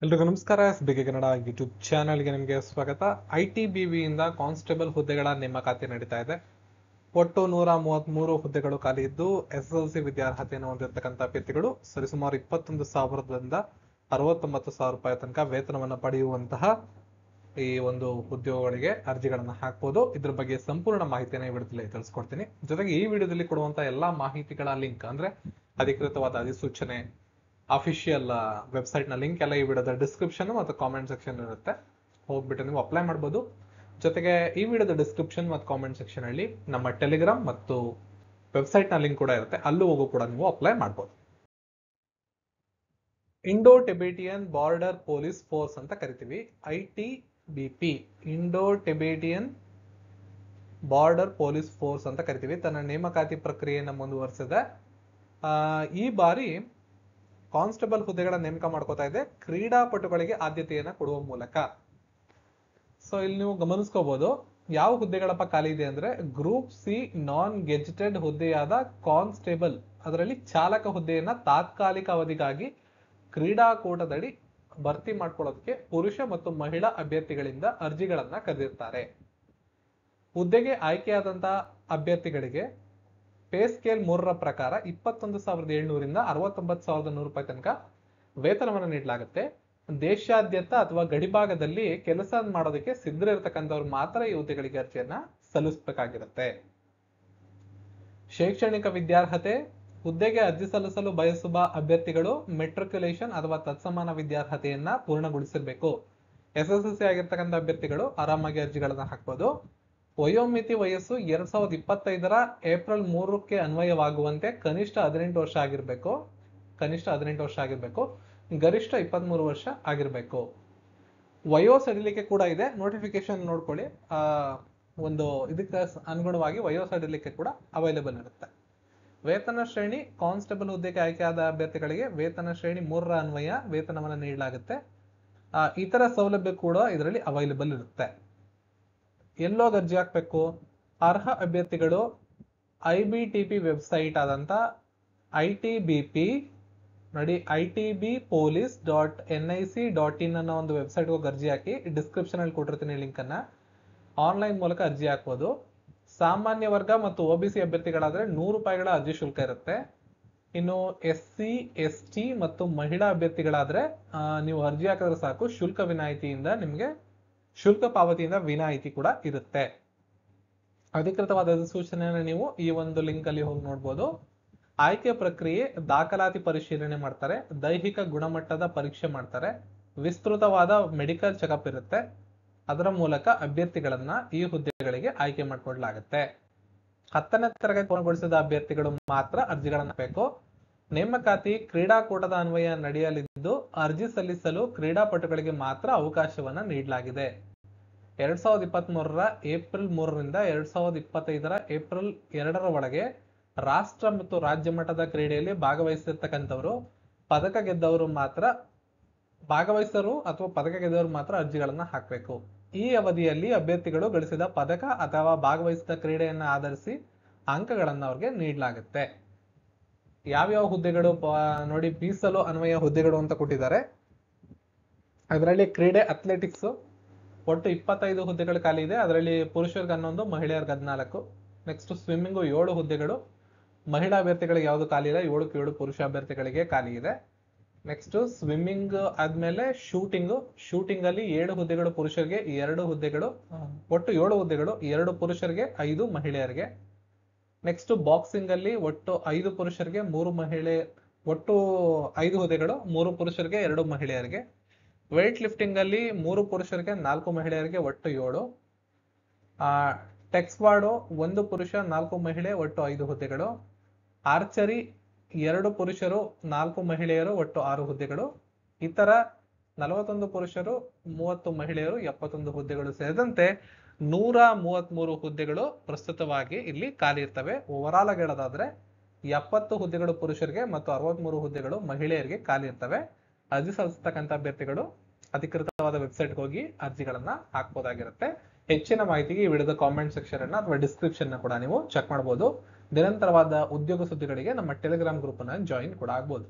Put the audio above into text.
ಎಲ್ರಿಗೂ ನಮಸ್ಕಾರ. ಬಿಗೆ ಕನ್ನಡ ಯೂಟ್ಯೂಬ್ ಚಾನೆಲ್ಗೆ ನಿಮಗೆ ಸ್ವಾಗತ. ITBP ಇಂದ ಕಾನ್ಸ್ಟೇಬಲ್ ಹುದ್ದೆಗಳ ನೇಮಕಾತಿ ನಡೀತಾ ಇದೆ. ಒಟ್ಟು 133 ಹುದ್ದೆಗಳು ಖಾಲಿ ಇದ್ದು SSLC ವಿದ್ಯಾರ್ಹತೆಯನ್ನು ಹೊಂದಿರತಕ್ಕಂಥ ಅಭ್ಯರ್ಥಿಗಳು ಸರಿಸುಮಾರು 21,000ದಿಂದ 69,000 ರೂಪಾಯಿ ತನಕ ವೇತನವನ್ನು ಪಡೆಯುವಂತಹ ಈ ಒಂದು ಉದ್ಯೋಗಗಳಿಗೆ ಅರ್ಜಿಗಳನ್ನ ಹಾಕ್ಬೋದು. ಇದ್ರ ಬಗ್ಗೆ ಸಂಪೂರ್ಣ ಮಾಹಿತಿಯನ್ನು ಈ ವಿಡಿಯೋದಲ್ಲಿ ತಿಳಿಸ್ಕೊಡ್ತೀನಿ. ಜೊತೆಗೆ ಈ ವಿಡಿಯೋದಲ್ಲಿ ಕೊಡುವಂತಹ ಎಲ್ಲಾ ಮಾಹಿತಿಗಳ ಲಿಂಕ್ ಅಂದ್ರೆ ಅಧಿಕೃತವಾದ ಅಧಿಸೂಚನೆ, ಅಫಿಷಿಯಲ್ ವೆಬ್ಸೈಟ್ ನ ಲಿಂಕ್ ಎಲ್ಲ ಈ ವಿಡಿಯೋದ ಡಿಸ್ಕ್ರಿಪ್ಷನ್ ಮತ್ತು ಕಾಮೆಂಟ್ ಸೆಕ್ಷನ್ ಇರುತ್ತೆ. ಹೋಗ್ಬಿಟ್ಟು ನೀವು ಅಪ್ಲೈ ಮಾಡ್ಬೋದು. ಜೊತೆಗೆ ಈ ವಿಡಿಯೋದ ಡಿಸ್ಕ್ರಿಪ್ಷನ್ ಮತ್ತು ಕಾಮೆಂಟ್ ಸೆಕ್ಷನ್ ಅಲ್ಲಿ ನಮ್ಮ ಟೆಲಿಗ್ರಾಮ್ ಮತ್ತು ವೆಬ್ಸೈಟ್ ನ ಲಿಂಕ್ ಕೂಡ ಇರುತ್ತೆ, ಅಲ್ಲೂ ಹೋಗೋ ಕೂಡ ನೀವು ಅಪ್ಲೈ ಮಾಡ್ಬೋದು. Indo Tibetan Border Police Force ಅಂತ ಕರಿತೀವಿ, ITBP, Indo Tibetan Border Police Force ಅಂತ ಕರಿತೀವಿ. ತನ್ನ ನೇಮಕಾತಿ ಪ್ರಕ್ರಿಯೆಯನ್ನು ಮುಂದುವರಿಸಿದೆ. ಈ ಬಾರಿ ಕಾನ್ಸ್ಟೇಬಲ್ ಹುದ್ದೆಗಳ ನೇಮಕ ಮಾಡ್ಕೋತಾ ಇದೆ ಕ್ರೀಡಾಪಟುಗಳಿಗೆ ಆದ್ಯತೆಯನ್ನ ಕೊಡುವ ಮೂಲಕ. ಸೊ ಇಲ್ಲಿ ನೀವು ಗಮನಿಸ್ಕೋಬಹುದು ಯಾವ ಹುದ್ದೆಗಳಪ್ಪ ಖಾಲಿ ಇದೆ ಅಂದ್ರೆ ಗ್ರೂಪ್ ಸಿ ನಾನ್ ಗೆಜೆಟೆಡ್ ಹುದ್ದೆಯಾದ ಕಾನ್ಸ್ಟೇಬಲ್, ಅದರಲ್ಲಿ ಚಾಲಕ ಹುದ್ದೆಯನ್ನ ತಾತ್ಕಾಲಿಕ ಅವಧಿಗಾಗಿ ಕ್ರೀಡಾಕೂಟದಡಿ ಭರ್ತಿ ಮಾಡ್ಕೊಳ್ಳೋದಕ್ಕೆ ಪುರುಷ ಮತ್ತು ಮಹಿಳಾ ಅಭ್ಯರ್ಥಿಗಳಿಂದ ಅರ್ಜಿಗಳನ್ನ ಕರೆದಿರ್ತಾರೆ. ಹುದ್ದೆಗೆ ಆಯ್ಕೆಯಾದಂತಹ ಅಭ್ಯರ್ಥಿಗಳಿಗೆ ಪೇ ಸ್ಕೇಲ್ 3ರ ಪ್ರಕಾರ 21,700ರಿಂದ 69,100 ರೂಪಾಯಿ ತನಕ ವೇತನವನ್ನು ನೀಡಲಾಗುತ್ತೆ. ದೇಶಾದ್ಯಂತ ಅಥವಾ ಗಡಿಭಾಗದಲ್ಲಿ ಕೆಲಸ ಮಾಡೋದಕ್ಕೆ ಸಿದ್ಧರಿರ್ತಕ್ಕಂಥವ್ರು ಮಾತ್ರ ಈ ಹುದ್ದೆಗಳಿಗೆ ಅರ್ಜಿಯನ್ನ ಸಲ್ಲಿಸಬೇಕಾಗಿರುತ್ತೆ. ಶೈಕ್ಷಣಿಕ ವಿದ್ಯಾರ್ಹತೆ: ಹುದ್ದೆಗೆ ಅರ್ಜಿ ಸಲ್ಲಿಸಲು ಬಯಸುವ ಅಭ್ಯರ್ಥಿಗಳು ಮೆಟ್ರಿಕ್ಯುಲೇಷನ್ ಅಥವಾ ತತ್ಸಮಾನ ವಿದ್ಯಾರ್ಹತೆಯನ್ನ ಪೂರ್ಣಗೊಳಿಸಿರ್ಬೇಕು. SSLC ಆಗಿರ್ತಕ್ಕಂಥ ಅಭ್ಯರ್ಥಿಗಳು ಆರಾಮಾಗಿ ಅರ್ಜಿಗಳನ್ನ ಹಾಕ್ಬೋದು. ವಯೋಮಿತಿ ವಯಸ್ಸು 2025ರ ಏಪ್ರಿಲ್ 3ಕ್ಕೆ ಅನ್ವಯವಾಗುವಂತೆ ಕನಿಷ್ಠ 18 ವರ್ಷ ಆಗಿರ್ಬೇಕು. ಗರಿಷ್ಠ 23 ವರ್ಷ ಆಗಿರ್ಬೇಕು. ವಯೋ ಸಡಿಲಿಕೆ ಕೂಡ ಇದೆ, ನೋಟಿಫಿಕೇಶನ್ ನೋಡ್ಕೊಳ್ಳಿ. ಒಂದು ಇದಕ್ಕೆ ಅನುಗುಣವಾಗಿ ವಯೋ ಸಡಿಲಿಕೆ ಕೂಡ ಅವೈಲೇಬಲ್ ಇರುತ್ತೆ. ವೇತನ ಶ್ರೇಣಿ: ಕಾನ್ಸ್ಟೇಬಲ್ ಹುದ್ದೆಗೆ ಆಯ್ಕೆಯಾದ ಅಭ್ಯರ್ಥಿಗಳಿಗೆ ವೇತನ ಶ್ರೇಣಿ 3ರ ಅನ್ವಯ ವೇತನವನ್ನು ನೀಡಲಾಗುತ್ತೆ. ಇತರ ಸೌಲಭ್ಯ ಕೂಡ ಇದರಲ್ಲಿ ಅವೈಲೇಬಲ್ ಇರುತ್ತೆ. ಎಲ್ಲೋಗಿ ಅರ್ಜಿ ಹಾಕ್ಬೇಕು? ಅರ್ಹ ಅಭ್ಯರ್ಥಿಗಳು IBTP ವೆಬ್ಸೈಟ್ ಆದಂತ ITBP ನೋಡಿ itbpolice.nic.in ಅನ್ನೋ ಒಂದು ವೆಬ್ಸೈಟ್ ಹೋಗಿ ಅರ್ಜಿ ಹಾಕಿ. ಡಿಸ್ಕ್ರಿಪ್ಷನ್ ಅಲ್ಲಿ ಕೊಟ್ಟಿರ್ತೀನಿ ಲಿಂಕ್ ಅನ್ನ. ಆನ್ಲೈನ್ ಮೂಲಕ ಅರ್ಜಿ ಹಾಕ್ಬೋದು. ಸಾಮಾನ್ಯ ವರ್ಗ ಮತ್ತು OBC ಅಭ್ಯರ್ಥಿಗಳಾದ್ರೆ 100 ರೂಪಾಯಿಗಳ ಅರ್ಜಿ ಶುಲ್ಕ ಇರುತ್ತೆ. ಇನ್ನು SC ST ಮತ್ತು ಮಹಿಳಾ ಅಭ್ಯರ್ಥಿಗಳಾದ್ರೆ ನೀವು ಅರ್ಜಿ ಹಾಕಿದ್ರೆ ಸಾಕು, ನಿಮ್ಗೆ ಶುಲ್ಕ ಪಾವತಿಯಿಂದ ವಿನಾಯಿತಿ ಕೂಡ ಇರುತ್ತೆ. ಅಧಿಕೃತವಾದ ಅಧಿಸೂಚನೆಯನ್ನು ನೀವು ಈ ಒಂದು ಲಿಂಕ್ ಅಲ್ಲಿ ಹೋಗಿ ನೋಡ್ಬೋದು. ಆಯ್ಕೆ ಪ್ರಕ್ರಿಯೆ: ದಾಖಲಾತಿ ಪರಿಶೀಲನೆ ಮಾಡ್ತಾರೆ, ದೈಹಿಕ ಗುಣಮಟ್ಟದ ಪರೀಕ್ಷೆ ಮಾಡ್ತಾರೆ, ವಿಸ್ತೃತವಾದ ಮೆಡಿಕಲ್ ಚೆಕಪ್ ಇರುತ್ತೆ. ಅದರ ಮೂಲಕ ಅಭ್ಯರ್ಥಿಗಳನ್ನ ಈ ಹುದ್ದೆಗಳಿಗೆ ಆಯ್ಕೆ ಮಾಡಿಕೊಳ್ಳಲಾಗುತ್ತೆ. 10ನೇ ತರಗತಿ ಪೂರ್ಣಗೊಳಿಸಿದ ಅಭ್ಯರ್ಥಿಗಳು ಮಾತ್ರ ಅರ್ಜಿಗಳನ್ನ ಹಾಕಬೇಕು. ನೇಮಕಾತಿ ಕ್ರೀಡಾಕೂಟದ ಅನ್ವಯ ನಡೆಯಲಿದ್ದು ಅರ್ಜಿ ಸಲ್ಲಿಸಲು ಕ್ರೀಡಾಪಟುಗಳಿಗೆ ಮಾತ್ರ ಅವಕಾಶವನ್ನ ನೀಡಲಾಗಿದೆ. 2023ರ ಏಪ್ರಿಲ್ 3ರಿಂದ 2025ರ ಏಪ್ರಿಲ್ 2ರ ಒಳಗೆ ರಾಷ್ಟ್ರ ಮತ್ತು ರಾಜ್ಯ ಮಟ್ಟದ ಕ್ರೀಡೆಯಲ್ಲಿ ಭಾಗವಹಿಸಿರ್ತಕ್ಕಂಥವರು ಪದಕ ಗೆದ್ದವರು ಮಾತ್ರ ಅರ್ಜಿಗಳನ್ನ ಹಾಕಬೇಕು. ಈ ಅವಧಿಯಲ್ಲಿ ಅಭ್ಯರ್ಥಿಗಳು ಗಳಿಸಿದ ಪದಕ ಅಥವಾ ಭಾಗವಹಿಸಿದ ಕ್ರೀಡೆಯನ್ನ ಆಧರಿಸಿ ಅಂಕಗಳನ್ನ ಅವ್ರಿಗೆ ನೀಡಲಾಗುತ್ತೆ. ಯಾವ್ಯಾವ ಹುದ್ದೆಗಳು ನೋಡಿ, ಮೀಸಲು ಅನ್ವಯ ಹುದ್ದೆಗಳು ಅಂತ ಕೊಟ್ಟಿದ್ದಾರೆ. ಅದರಲ್ಲಿ ಕ್ರೀಡೆ ಅಥ್ಲೆಟಿಕ್ಸ್ ಒಟ್ಟು 25 ಹುದ್ದೆಗಳು ಖಾಲಿ ಇದೆ. ಅದರಲ್ಲಿ ಪುರುಷರಿಗೆ 11, ಮಹಿಳೆಯರಿಗೆ 14. ನೆಕ್ಸ್ಟ್ ಸ್ವಿಮ್ಮಿಂಗ್ 7 ಹುದ್ದೆಗಳು. ಮಹಿಳಾ ಅಭ್ಯರ್ಥಿಗಳಿಗೆ ಯಾವುದು ಖಾಲಿ ಇಲ್ಲ, 7ಕ್ಕೆ 7 ಪುರುಷ ಅಭ್ಯರ್ಥಿಗಳಿಗೆ ಖಾಲಿ ಇದೆ. ನೆಕ್ಸ್ಟ್ ಸ್ವಿಮ್ಮಿಂಗ್ ಆದ್ಮೇಲೆ ಶೂಟಿಂಗ್ ಅಲ್ಲಿ 7 ಹುದ್ದೆಗಳು ಪುರುಷರಿಗೆ, 2 ಹುದ್ದೆಗಳು, ಒಟ್ಟು 7 ಹುದ್ದೆಗಳು, 2 ಪುರುಷರಿಗೆ, 5 ಮಹಿಳೆಯರಿಗೆ. ನೆಕ್ಸ್ಟ್ ಬಾಕ್ಸಿಂಗ್ ಅಲ್ಲಿ ಒಟ್ಟು 5 ಪುರುಷರಿಗೆ, 3 ಮಹಿಳೆ, ಒಟ್ಟು 5 ಹುದ್ದೆಗಳು, 3 ಪುರುಷರಿಗೆ, 2 ಮಹಿಳೆಯರಿಗೆ. ವೇಟ್ ಲಿಫ್ಟಿಂಗ್ ಅಲ್ಲಿ 3 ಪುರುಷರಿಗೆ, 4 ಮಹಿಳೆಯರಿಗೆ, ಒಟ್ಟು 7. ಟೆಕ್ಸ್ವಾಡೋ 1 ಪುರುಷ, 4 ಮಹಿಳೆ, ಒಟ್ಟು 5 ಹುದ್ದೆಗಳು. ಆರ್ಚರಿ 2 ಪುರುಷರು, 4 ಮಹಿಳೆಯರು, ಒಟ್ಟು 6 ಹುದ್ದೆಗಳು. ಇತರ 41 ಪುರುಷರು, 30 ಮಹಿಳೆಯರು, 71 ಹುದ್ದೆಗಳು ಸೇರಿದಂತೆ 133 ಹುದ್ದೆಗಳು ಪ್ರಸ್ತುತವಾಗಿ ಇಲ್ಲಿ ಖಾಲಿ ಇರ್ತವೆ. ಓವರ್ ಆಗಿ ಹೇಳೋದಾದ್ರೆ 70 ಹುದ್ದೆಗಳು ಪುರುಷರಿಗೆ ಮತ್ತು 63 ಹುದ್ದೆಗಳು ಮಹಿಳೆಯರಿಗೆ ಖಾಲಿ ಇರ್ತವೆ. ಅರ್ಜಿ ಸಲ್ಲಿಸತಕ್ಕಂಥ ಅಭ್ಯರ್ಥಿಗಳು ಅಧಿಕೃತವಾದ ವೆಬ್ಸೈಟ್ಗೆ ಹೋಗಿ ಅರ್ಜಿಗಳನ್ನ ಹಾಕ್ಬೋದಾಗಿರುತ್ತೆ. ಹೆಚ್ಚಿನ ಮಾಹಿತಿಗೆ ಈ ವಿಡಿಯೋದ ಕಾಮೆಂಟ್ ಸೆಕ್ಷನ್ ಅನ್ನ ಅಥವಾ ಡಿಸ್ಕ್ರಿಪ್ಷನ್ ಕೂಡ ನೀವು ಚೆಕ್ ಮಾಡಬಹುದು. ನಿರಂತರವಾದ ಉದ್ಯೋಗ ಸುದ್ದಿಗಳಿಗೆ ನಮ್ಮ ಟೆಲಿಗ್ರಾಮ್ ಗ್ರೂಪ್ ಅನ್ನ ಜಾಯಿನ್ ಕೂಡ ಆಗ್ಬೋದು.